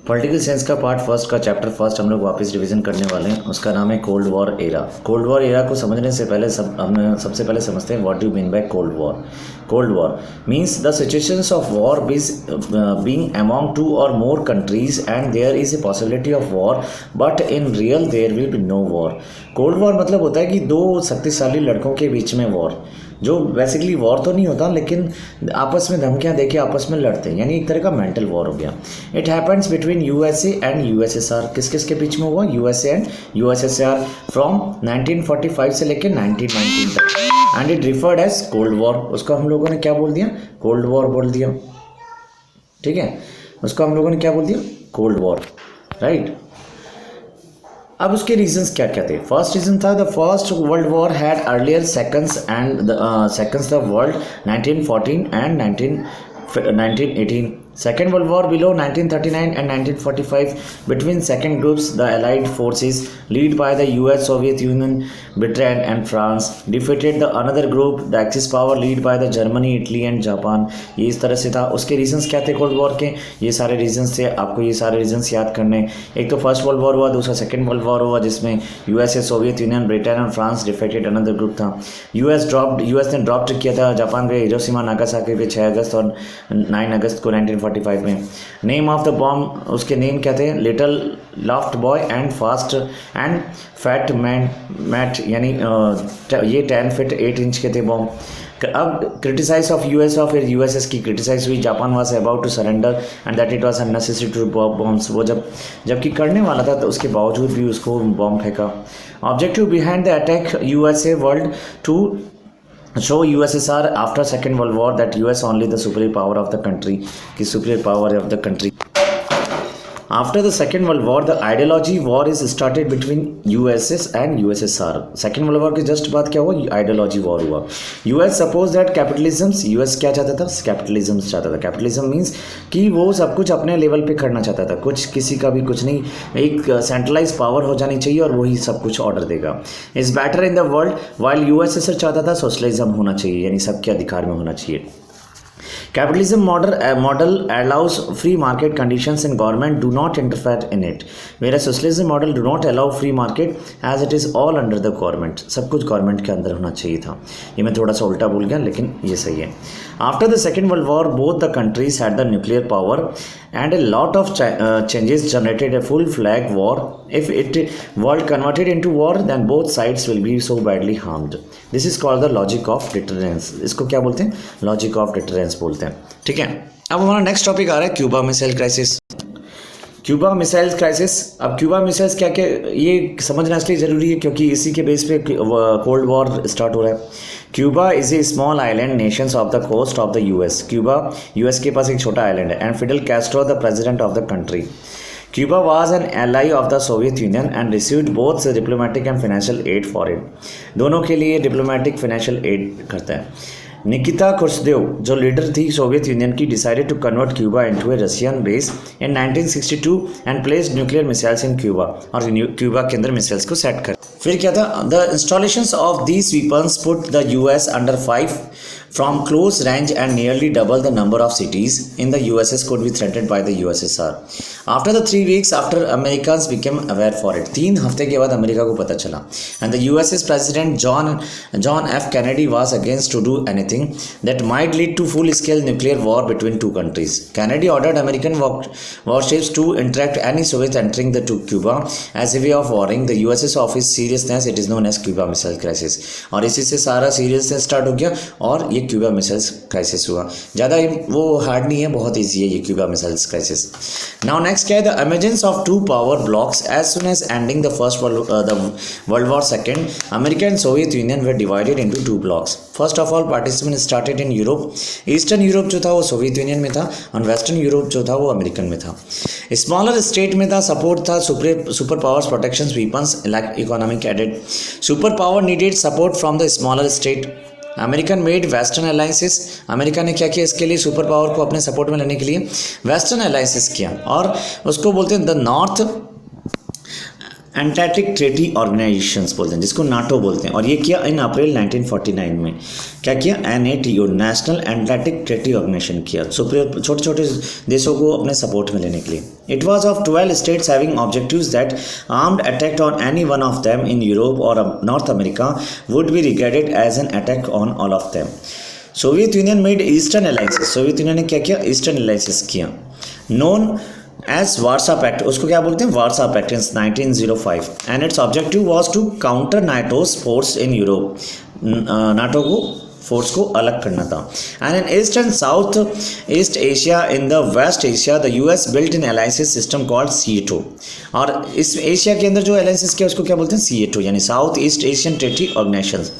Political science का part first का chapter first हम लोग वापस रिवीजन करने वाले हैं। उसका नाम है cold war era. Cold war era को समझने से पहले हम सबसे पहले समझते हैं what do mean by cold war. Cold war means the situations of war being among two और more countries and there is a possibility of war but in real there will be no war. Cold war मतलब होता है कि दो शक्तिशाली लड़कों के बीच में वॉर, जो बेसिकली वॉर तो नहीं होता लेकिन आपस में धमकियां देके आपस में लड़ते हैं, यानी एक तरह का मेंटल वॉर हो गया। It happens between USA and USSR. किस किस के बीच में हुआ? यूएसए एंड यूएसएसआर फ्रॉम 1945 से लेकर 1919 तक and it referred as cold war. उसको हम लोगों ने क्या बोल दिया? कोल्ड वॉर बोल दिया। ठीक है, उसको हम लोगों ने क्या बोल दिया? Cold war, right. अब उसके रीजंस क्या क्या थे? फर्स्ट रीजन था the first world war had earlier seconds and seconds the world 1914 and 1918. Second World War below 1939 and 1945 between second groups the Allied forces led by the US, Soviet Union, Britain and France defeated the another group the Axis power led by the Germany, Italy and Japan. ये इस तरह से था। उसके reasons क्या थे cold war के? ये सारे रीजंस थे, आपको ये सारे रीजंस याद करने। एक तो फर्स्ट वर्ल्ड वॉर हुआ, दूसरा सेकंड वर्ल्ड वॉर हुआ जिसमें यूएसए, सोवियत यूनियन, ब्रिटेन और फ्रांस डिफेक्टेड अनदर ग्रुप था। यूएस ने ड्रॉप किया था जापान पे हिरोशिमा नागासाकी पे 6 अगस्त और 9 अगस्त को 1945 में। नेम ऑफ द बॉम्ब, उसके नेम क्या थे? Little loft boy and fast and fat mat, यानी ये 10 फीट 8 इंच के थे बॉम्ब। अब क्रिटिसाइज ऑफ यूएस और फिर यूएसएस की क्रिटिसाइज हुई। Japan was about to surrender and that it was unnecessary to bombs. वो जबकि करने वाला था तो उसके बावजूद भी उसको बॉम्ब फेंका। Objective behind the attack USA world to show USSR after Second World War that US only the superior power of the country, की superior power of the country. After the Second World War, the ideology war is started between USS and USSR. Second World War के just बाद क्या हुआ? Ideology war हुआ। US suppose that capitalism, US क्या चाहता था? Capitalism चाहता था। कैपिटलिज्म मीन्स कि वो सब कुछ अपने लेवल पे करना चाहता था, कुछ किसी का भी कुछ नहीं, एक सेंट्रलाइज पावर हो जानी चाहिए और वही सब कुछ ऑर्डर देगा। Is better in the world while USSR चाहता था सोशलिज्म होना चाहिए, यानी सबके अधिकार में होना चाहिए। Capitalism model allows free market conditions and government do not interfere in it. Whereas socialism model do not allow free market as it is all under the government. सब कुछ गवर्नमेंट के अंदर होना चाहिए था। ये मैं थोड़ा सा उल्टा बोल गया लेकिन ये सही है। After the Second World War, both the countries had the nuclear power and a lot of changes generated a full-fledged war. If it world converted into war, then both sides will be so badly harmed. This is called the logic of deterrence. इसको क्या बोलते हैं? Logic of deterrence बोलते हैं। ठीक है, अब हमारा नेक्स्ट टॉपिक आ रहा है Cuba missile crisis. Cuba missile crisis. अब क्यूबा मिसाइल्स क्या क्या, ये समझना इसलिए ज़रूरी है क्योंकि इसी के बेस पे कोल्ड वॉर स्टार्ट हो रहा है। Cuba is a small island nations off the coast of the US. Cuba US के पास एक छोटा आइलैंड है and Fidel Castro the president of the country. Cuba was an ally of the Soviet Union and received both diplomatic and financial aid for it. दोनों के लिए diplomatic financial aid करता है। निकिता खुर्सदेव जो लीडर थी सोवियत यूनियन की, decided to convert Cuba into a Russian base in 1962 and placed nuclear missiles in Cuba, और Cuba के अंदर मिसाइल्स को सेट कर। फिर क्या था? The installations of these weapons put the US under 5 from close range and nearly double the number of cities in the USS could be threatened by the USSR. After the 3 weeks after Americans became aware for it, 3 हफ्ते के बाद America को पता चला, and the USS President John F. Kennedy was against to do anything that might lead to full-scale nuclear war between two countries. Kennedy ordered American warships to interact any Soviet entering the to Cuba as a way of warning the USS of its seriousness. It is known as Cuba Missile Crisis. और इसी से सारा seriousness start हो गया और ये Cuba missiles crisis हुआ। ज़्यादा वो हार्ड नहीं है, बहुत ईजी है ये Cuba missiles crisis. Now next क्या है? The emergence of 2 power blocs as soon as ending the first world war second, America and Soviet Union were divided into 2 blocs. First of all participant started in Europe. Eastern Europe जो था वो Soviet union में था और western Europe जो था वो American में था। स्मॉलर स्टेट में था सपोर्ट था super powers protection weapons economic aided. Super power needed support from the smaller state. American made western alliances. America ने क्या किया इसके लिए? सुपर पावर को अपने सपोर्ट में लेने के लिए वेस्टर्न अलायंसेस किया और उसको बोलते हैं the north Antarctic treaty organisations बोलते हैं, जिसको नाटो बोलते हैं, और ये किया इन अप्रैल 1949 में। क्या किया? NATO, national Antarctic treaty organisation किया, छोटे छोटे देशों को अपने सपोर्ट में लेने के लिए। It was of 12 states having objectives that armed attack on any one of them in Europe और North America would be regarded as an attack on all of them. Soviet Union made eastern alliances, Soviet Union ने क्या किया? Eastern alliances किया, known as Warsaw Pact, उसको क्या बोलते हैं? Warsaw Pact in 1905, and its objective was to counter NATO's force in Europe, NATO को force को अलग करना था। And in east and south east Asia, in the west Asia, the US built in alliances system called CATO, और इस Asia के अंदर जो अलायंसेस किया उसको क्या बोलते हैं? CATO, यानी South East Asian treaty organisations,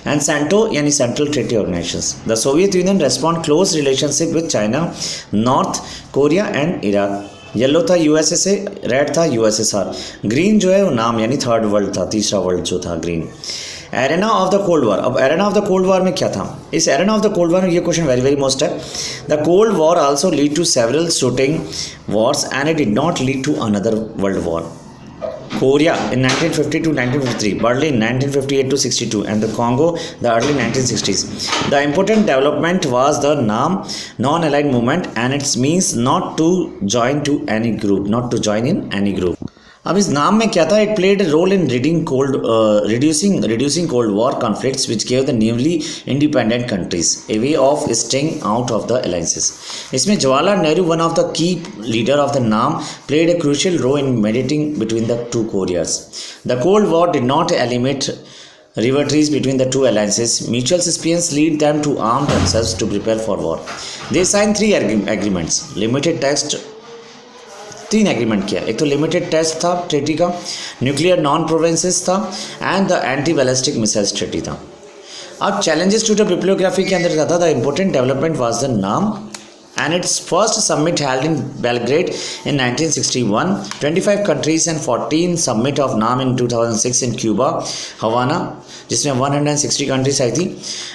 and CENTO यानी central treaty organisations. The Soviet Union respond close relationship with China, North Korea and Iraq. Yellow था USSR, रेड था USSR, ग्रीन जो है वो नाम यानी थर्ड वर्ल्ड था, तीसरा वर्ल्ड जो था green. Arena of the cold war, अब arena of the cold war में क्या था? इस arena of the cold war में ये क्वेश्चन वेरी वेरी मोस्ट है। The cold war also lead to several shooting wars and it did not lead to another world war. Korea in 1950 to 1953, Berlin 1958 to 62, and the Congo the early 1960s. The important development was the non-aligned movement, and it means not to join to any group, not to join in any group. अब इस नाम में क्या था? It played a role in reducing cold war conflicts which gave the newly independent countries a way of staying out of the alliances. इसमें Jawaharlal Nehru, one of the key leader of the NAM, played a crucial role in mediating between the two Koreas. The cold war did not eliminate rivalries between the two alliances. Mutual suspicions lead them to arm themselves to prepare for war. They signed 3 agreements. Limited text 3 agreement किया। एक तो limited test था treaty का, nuclear non provinces था, and the anti ballistic missiles treaty था। अब challenges to the bibliography के अंदर जाता, the important development was the नाम and its first summit held in Belgrade in 1961, 25 countries and 14 summit of NAM in 2006 in Cuba, Havana, जिसमें 160 countries I थी।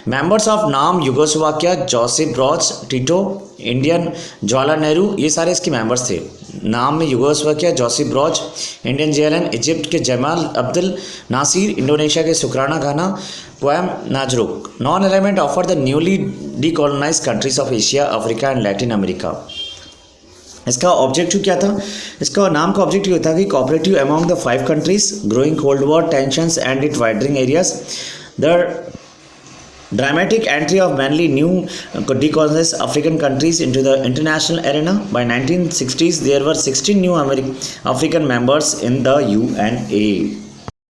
Members of NAM Yugoslavia, Joseph Broz Tito, Indian Jawaharlal Nehru, ये सारे इसके members थे। NAM में Yugoslavia, Joseph Broz, Indian JLN, Egypt के Gamal Abdel Nasser, Indonesia के Sukarno खाना, Kwame Nkrumah. Non alignment offer the newly decolonised countries of Asia, Africa and Latin America. इसका objective क्या था? इसका नाम का ऑब्जेक्टिव था कि cooperative among the 5 countries, growing cold war tensions and it widening areas, the dramatic entry of mainly new decolonized African countries into the international arena. By 1960s, there were 16 new African members in the UNA.